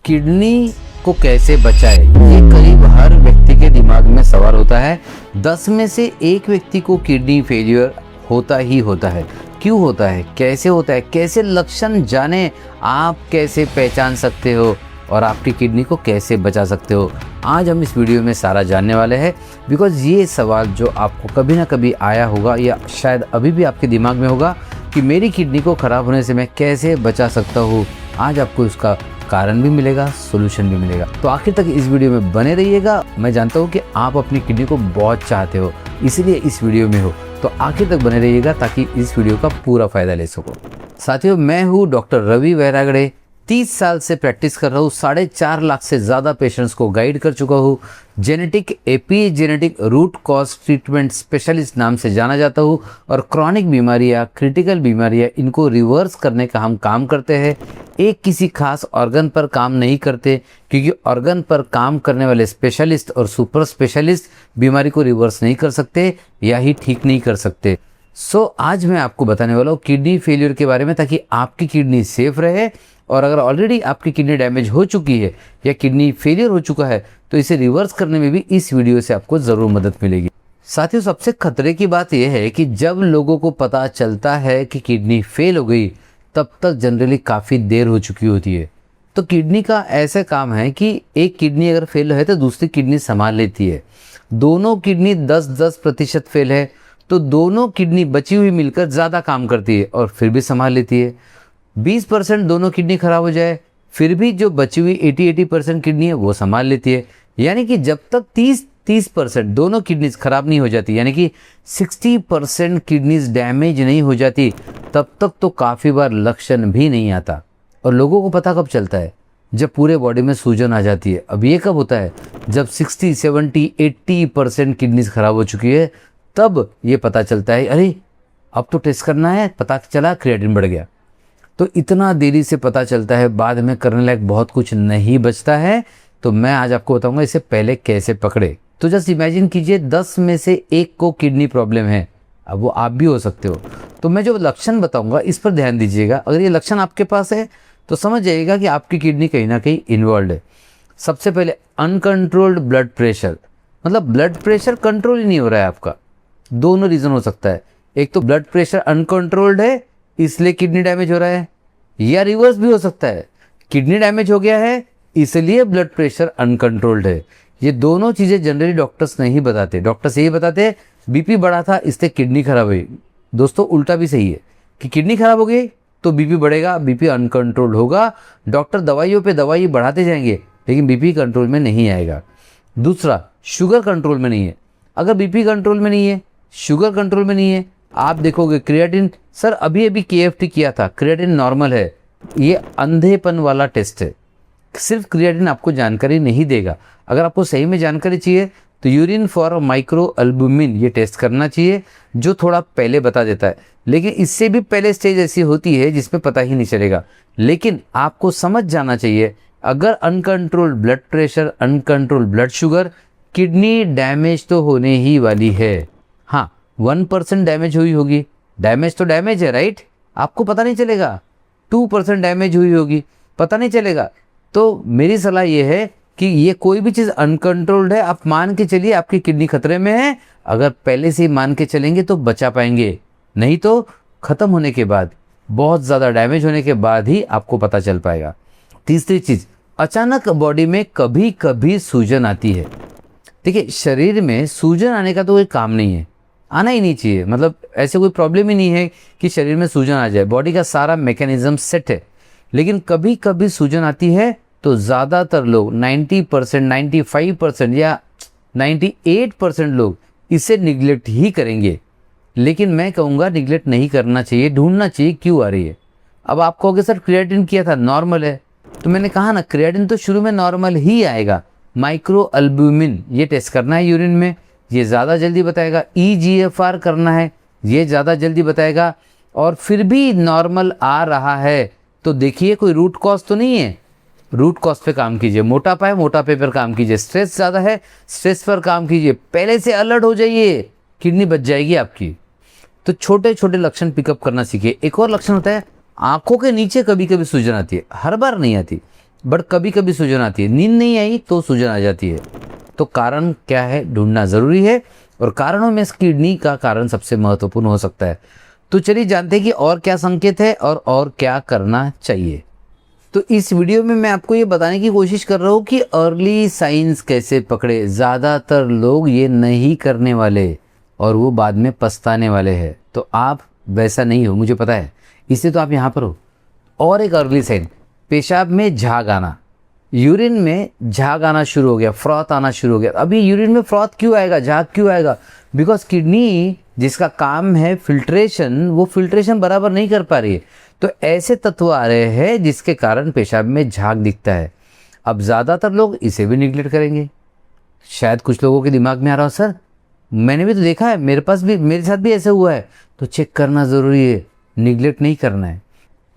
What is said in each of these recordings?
Kidney को कैसे बचाए, ये करीब हर व्यक्ति के दिमाग में सवाल होता है। 10 में से एक व्यक्ति को किडनी फेलियर होता ही होता है। क्यों होता है, कैसे होता है, कैसे लक्षण जाने, आप कैसे पहचान सकते हो और आपकी किडनी को कैसे बचा सकते हो, आज हम इस वीडियो में सारा जानने वाले हैं। बिकॉज़ ये सवाल जो आपको कभी ना कभी आया होगा या शायद अभी भी आपके दिमाग में होगा कि मेरी किडनी को ख़राब होने से मैं कैसे बचा सकता हूँ, आज आपको उसका कारण भी मिलेगा, सोल्यूशन भी मिलेगा। तो आखिर तक इस वीडियो में बने रहिएगा। मैं जानता हूँ कि आप अपनी किडनी को बहुत चाहते हो, इसीलिए इस वीडियो में हो, तो आखिर तक बने रहिएगा ताकि इस वीडियो का पूरा फायदा ले सको। साथियों, मैं हूँ डॉक्टर रवि वैरागड़े। 30 साल से प्रैक्टिस कर रहा हूँ, 4.5 लाख से ज़्यादा पेशेंट्स को गाइड कर चुका हूँ। Genetic epigenetic root cause treatment specialist नाम से जाना जाता हूँ और क्रॉनिक बीमारियाँ, क्रिटिकल बीमारियाँ, इनको रिवर्स करने का हम काम करते हैं। एक किसी खास ऑर्गन पर काम नहीं करते, क्योंकि ऑर्गन पर काम करने वाले स्पेशलिस्ट और सुपर स्पेशलिस्ट बीमारी को रिवर्स नहीं कर सकते या ही ठीक नहीं कर सकते। आज मैं आपको बताने वाला हूँ किडनी फेलियर के बारे में, ताकि आपकी किडनी सेफ रहे। और अगर ऑलरेडी आपकी किडनी डैमेज हो चुकी है या किडनी फेलियर हो चुका है तो इसे रिवर्स करने में भी इस वीडियो से आपको ज़रूर मदद मिलेगी। साथियों, सबसे खतरे की बात यह है कि जब लोगों को पता चलता है कि किडनी फेल हो गई, तब तक जनरली काफ़ी देर हो चुकी होती है। तो किडनी का ऐसा काम है कि एक किडनी अगर फेल है तो दूसरी किडनी संभाल लेती है। दोनों किडनी 10-10% फेल है तो दोनों किडनी बची हुई मिलकर ज़्यादा काम करती है और फिर भी संभाल लेती है। 20% दोनों किडनी खराब हो जाए फिर भी जो बची हुई 80% किडनी है वो संभाल लेती है। यानी कि जब तक 30% दोनों किडनीज खराब नहीं हो जाती, यानी कि 60% किडनीज डैमेज नहीं हो जाती, तब तक तो काफ़ी बार लक्षण भी नहीं आता। और लोगों को पता कब चलता है, जब पूरे बॉडी में सूजन आ जाती है। अब ये कब होता है, जब 60, 70, 80% किडनीज खराब हो चुकी है, तब ये पता चलता है अरे अब तो टेस्ट करना है, पता चला क्रिएटिन बढ़ गया। तो इतना देरी से पता चलता है, बाद में करने लायक बहुत कुछ नहीं बचता है। तो मैं आज आपको बताऊंगा इसे पहले कैसे पकड़े। तो जस्ट इमेजिन कीजिए 10 में से एक को किडनी प्रॉब्लम है, अब वो आप भी हो सकते हो। तो मैं जो लक्षण बताऊंगा इस पर ध्यान दीजिएगा। अगर ये लक्षण आपके पास है तो समझ जाइएगा कि आपकी किडनी कहीं ना कहीं इन्वॉल्व है। सबसे पहले अनकंट्रोल्ड ब्लड प्रेशर, मतलब ब्लड प्रेशर कंट्रोल ही नहीं हो रहा है आपका। दोनों रीज़न हो सकता है, एक तो ब्लड प्रेशर अनकंट्रोल्ड है इसलिए किडनी डैमेज हो रहा है, या रिवर्स भी हो सकता है, किडनी डैमेज हो गया है इसलिए ब्लड प्रेशर अनकंट्रोल्ड है। ये दोनों चीज़ें जनरली डॉक्टर्स नहीं बताते। डॉक्टर्स यही बताते बीपी बढ़ा था इससे किडनी खराब हुई। दोस्तों, उल्टा भी सही है कि किडनी खराब हो गई तो बीपी बढ़ेगा, बीपी अनकंट्रोल्ड होगा। डॉक्टर दवाइयों पे दवाई बढ़ाते जाएंगे लेकिन बीपी कंट्रोल में नहीं आएगा। दूसरा, शुगर कंट्रोल में नहीं है। अगर बीपी कंट्रोल में नहीं है, शुगर कंट्रोल में नहीं है, आप देखोगे क्रिएटिन, सर अभी अभी केएफटी किया था, क्रिएटिन नॉर्मल है, ये अंधेपन वाला टेस्ट है। सिर्फ क्रिएटिन आपको जानकारी नहीं देगा। अगर आपको सही में जानकारी चाहिए तो यूरिन फॉर माइक्रो एल्बुमिन ये टेस्ट करना चाहिए, जो थोड़ा पहले बता देता है। लेकिन इससे भी पहले स्टेज ऐसी होती है जिसमें पता ही नहीं चलेगा। लेकिन आपको समझ जाना चाहिए, अगर uncontrolled blood pressure, uncontrolled blood sugar, kidney damage तो होने ही वाली है। हाँ, 1% डैमेज हुई होगी, डैमेज तो डैमेज है, राइट, आपको पता नहीं चलेगा। 2% डैमेज हुई होगी, पता नहीं चलेगा। तो मेरी सलाह ये है कि ये कोई भी चीज़ अनकंट्रोल्ड है, आप मान के चलिए आपकी किडनी खतरे में है। अगर पहले से ही मान के चलेंगे तो बचा पाएंगे, नहीं तो ख़त्म होने के बाद, बहुत ज़्यादा डैमेज होने के बाद ही आपको पता चल पाएगा। तीसरी चीज़, अचानक बॉडी में कभी कभी सूजन आती है। देखिए, शरीर में सूजन आने का तो कोई काम नहीं है, आना ही नहीं चाहिए। मतलब ऐसे कोई प्रॉब्लम ही नहीं है कि शरीर में सूजन आ जाए, बॉडी का सारा मैकेनिज्म सेट है। लेकिन कभी कभी सूजन आती है तो ज़्यादातर लोग 90%, 95% या 98% लोग इसे निगलेक्ट ही करेंगे। लेकिन मैं कहूँगा निगलेक्ट नहीं करना चाहिए, ढूंढना चाहिए क्यों आ रही है। अब आप कहोगे सर क्रिएटिन किया था नॉर्मल है, तो मैंने कहा ना क्रिएटिन तो शुरू में नॉर्मल ही आएगा। माइक्रो एल्बुमिन ये टेस्ट करना है यूरिन में, ये ज़्यादा जल्दी बताएगा। ईजीएफआर करना है, ये ज़्यादा जल्दी बताएगा। और फिर भी नॉर्मल आ रहा है तो देखिए कोई रूट कॉज तो नहीं है, रूट कॉज पे काम कीजिए। मोटापा है, मोटापे पर काम कीजिए। स्ट्रेस ज़्यादा है, स्ट्रेस पर काम कीजिए। पहले से अलर्ट हो जाइए, किडनी बच जाएगी आपकी। तो छोटे छोटे लक्षण पिकअप करना सीखिए। एक और लक्षण होता है, आंखों के नीचे कभी कभी सूजन आती है, हर बार नहीं आती। बट कभी कभी सूजन आती है। नींद नहीं आई तो सूजन आ जाती है। तो कारण क्या है ढूंढना ज़रूरी है, और कारणों में किडनी का कारण सबसे महत्वपूर्ण हो सकता है। तो चलिए जानते हैं कि और क्या संकेत है और क्या करना चाहिए। तो इस वीडियो में मैं आपको ये बताने की कोशिश कर रहा हूँ कि अर्ली साइंस कैसे पकड़े। ज़्यादातर लोग ये नहीं करने वाले और वो बाद में पछताने वाले हैं। तो आप वैसा नहीं हो, मुझे पता है, इसलिए तो आप यहाँ पर हो। और एक अर्ली साइन, पेशाब में झाग आना, यूरिन में झाग आना शुरू हो गया, फ्रॉथ आना शुरू हो गया। अभी यूरिन में फ्रॉथ क्यों आएगा, झाग क्यों आएगा? बिकॉज किडनी जिसका काम है फिल्ट्रेशन, वो फिल्ट्रेशन बराबर नहीं कर पा रही है। तो ऐसे तत्व आ रहे हैं जिसके कारण पेशाब में झाग दिखता है। अब ज़्यादातर लोग इसे भी निगलेक्ट करेंगे। शायद कुछ लोगों के दिमाग में आ रहा हो, सर मैंने भी तो देखा है, मेरे साथ भी ऐसा हुआ है। तो चेक करना ज़रूरी है, निगलेक्ट नहीं करना है।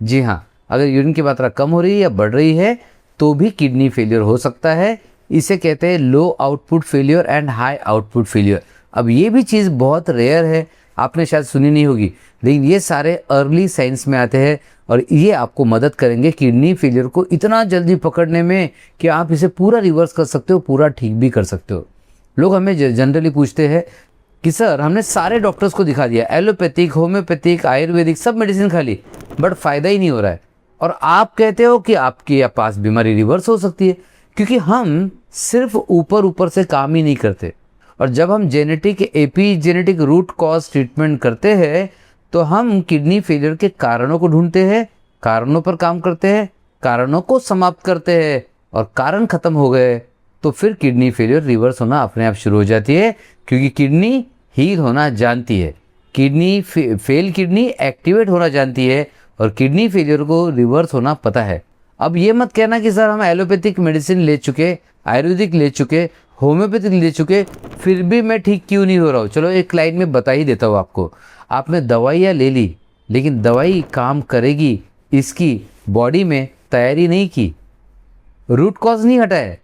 जी हाँ, अगर यूरिन की मात्रा कम हो रही है या बढ़ रही है तो भी किडनी फेलियर हो सकता है। इसे कहते हैं low output failure and high output failure. अब ये भी चीज़ बहुत रेयर है, आपने शायद सुनी नहीं होगी, लेकिन ये सारे अर्ली साइंस में आते हैं और ये आपको मदद करेंगे किडनी फेलियर को इतना जल्दी पकड़ने में कि आप इसे पूरा रिवर्स कर सकते हो, पूरा ठीक भी कर सकते हो। लोग हमें जनरली पूछते हैं कि सर हमने सारे डॉक्टर्स को दिखा दिया, एलोपैथिक, होम्योपैथिक, आयुर्वेदिक, सब मेडिसिन खा ली, बट फ़ायदा ही नहीं हो रहा है। और आप कहते हो कि आपके पास बीमारी रिवर्स हो सकती है, क्योंकि हम सिर्फ ऊपर से काम ही नहीं करते। और जब हम genetic epigenetic root cause treatment करते हैं तो हम किडनी फेलियर के कारणों को ढूंढते हैं, कारणों पर काम करते हैं, कारणों को समाप्त करते हैं, और कारण खत्म हो गए तो फिर किडनी फेलियर रिवर्स होना अपने आप शुरू हो जाती है, क्योंकि किडनी हील होना जानती है, किडनी फेल किडनी एक्टिवेट होना जानती है, और किडनी फेलियर को रिवर्स होना पता है। अब ये मत कहना कि सर हम एलोपैथिक मेडिसिन ले चुके, आयुर्वेदिक ले चुके, होम्योपैथिक ले चुके, फिर भी मैं ठीक क्यों नहीं हो रहा हूँ। चलो एक लाइन में बता ही देता हूँ आपको। आपने दवाइयाँ ले ली, लेकिन दवाई काम करेगी इसकी बॉडी में तैयारी नहीं की, रूट कॉज नहीं हटाया,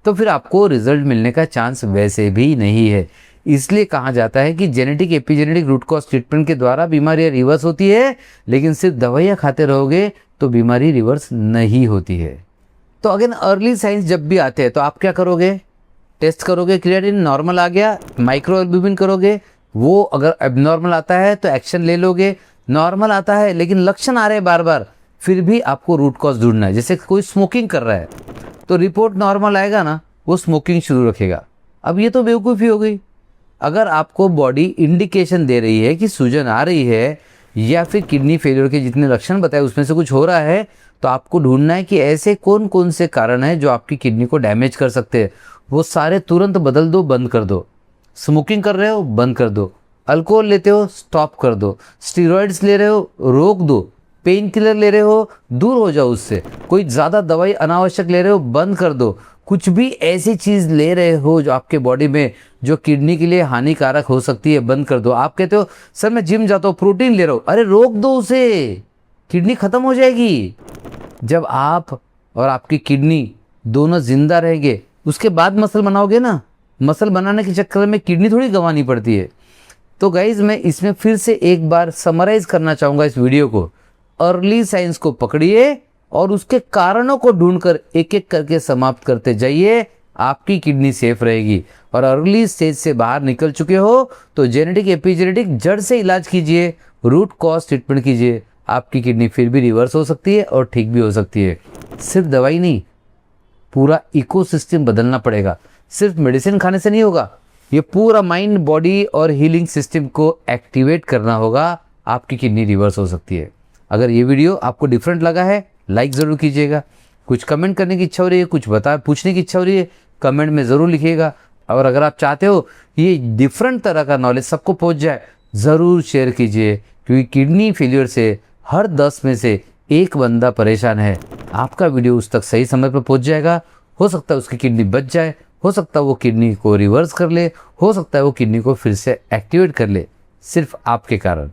तो फिर आपको रिजल्ट मिलने का चांस वैसे भी नहीं है। इसलिए कहा जाता है कि genetic epigenetic root cause treatment के द्वारा बीमारियाँ रिवर्स होती है, लेकिन सिर्फ दवाइयाँ खाते रहोगे तो बीमारी रिवर्स नहीं होती है। तो अगेन अर्ली साइंस जब भी आते हैं तो आप क्या करोगे, टेस्ट करोगे, क्रिएटिनिन नॉर्मल आ गया, माइक्रो एल्ब्यूमिन करोगे, वो अगर एबनॉर्मल आता है तो एक्शन ले लोगे। नॉर्मल आता है लेकिन लक्षण आ रहे हैं बार बार, फिर भी आपको रूट कॉज ढूंढना है। जैसे कोई स्मोकिंग कर रहा है तो रिपोर्ट नॉर्मल आएगा ना, वो स्मोकिंग शुरू रखेगा। अब ये तो बेवकूफ़ी हो गई। अगर आपको बॉडी इंडिकेशन दे रही है कि सूजन आ रही है या फिर किडनी फेलियर के जितने लक्षण बताए उसमें से कुछ हो रहा है, तो आपको ढूंढना है कि ऐसे कौन कौन से कारण हैं जो आपकी किडनी को डैमेज कर सकते हैं। वो सारे तुरंत बदल दो, बंद कर दो। स्मोकिंग कर रहे हो, बंद कर दो। अल्कोहल लेते हो, स्टॉप कर दो। स्टीरॉइड्स ले रहे हो, रोक दो। पेन किलर ले रहे हो, दूर हो जाओ उससे। कोई ज़्यादा दवाई अनावश्यक ले रहे हो, बंद कर दो। कुछ भी ऐसी चीज़ ले रहे हो जो आपके बॉडी में जो किडनी के लिए हानिकारक हो सकती है, बंद कर दो। आप कहते हो सर मैं जिम जाता हूँ, प्रोटीन ले रहा हूँ, अरे रोक दो उसे, किडनी खत्म हो जाएगी। जब आप और आपकी किडनी दोनों जिंदा रहेंगे उसके बाद मसल बनाओगे ना, मसल बनाने के चक्कर में किडनी थोड़ी गंवानी पड़ती है। तो गाइज मैं इसमें फिर से एक बार समराइज करना चाहूँगा इस वीडियो को। अर्ली साइंस को पकड़िए और उसके कारणों को ढूंढकर एक एक करके समाप्त करते जाइए, आपकी किडनी सेफ रहेगी। और अर्ली स्टेज से बाहर निकल चुके हो तो जेनेटिक एपीजेनेटिक जड़ से इलाज कीजिए, रूट कॉज ट्रीटमेंट कीजिए। आपकी किडनी फिर भी रिवर्स हो सकती है और ठीक भी हो सकती है। सिर्फ दवाई नहीं, पूरा इकोसिस्टम बदलना पड़ेगा। सिर्फ मेडिसिन खाने से नहीं होगा, ये पूरा माइंड, बॉडी और हीलिंग सिस्टम को एक्टिवेट करना होगा, आपकी किडनी रिवर्स हो सकती है। अगर ये वीडियो आपको डिफरेंट लगा है, लाइक ज़रूर कीजिएगा। कुछ कमेंट करने की इच्छा हो रही है, कुछ पूछने की इच्छा हो रही है, कमेंट में ज़रूर लिखिएगा। और अगर आप चाहते हो ये डिफरेंट तरह का नॉलेज सबको पहुंच जाए, ज़रूर शेयर कीजिए, क्योंकि किडनी फेलियर से हर 10 में से 1 बंदा परेशान है। आपका वीडियो उस तक सही समय पर पहुंच जाएगा। हो सकता है उसकी किडनी बच जाए, हो सकता है वो किडनी को रिवर्स कर ले, हो सकता है वो किडनी को फिर से एक्टिवेट कर ले, सिर्फ आपके कारण।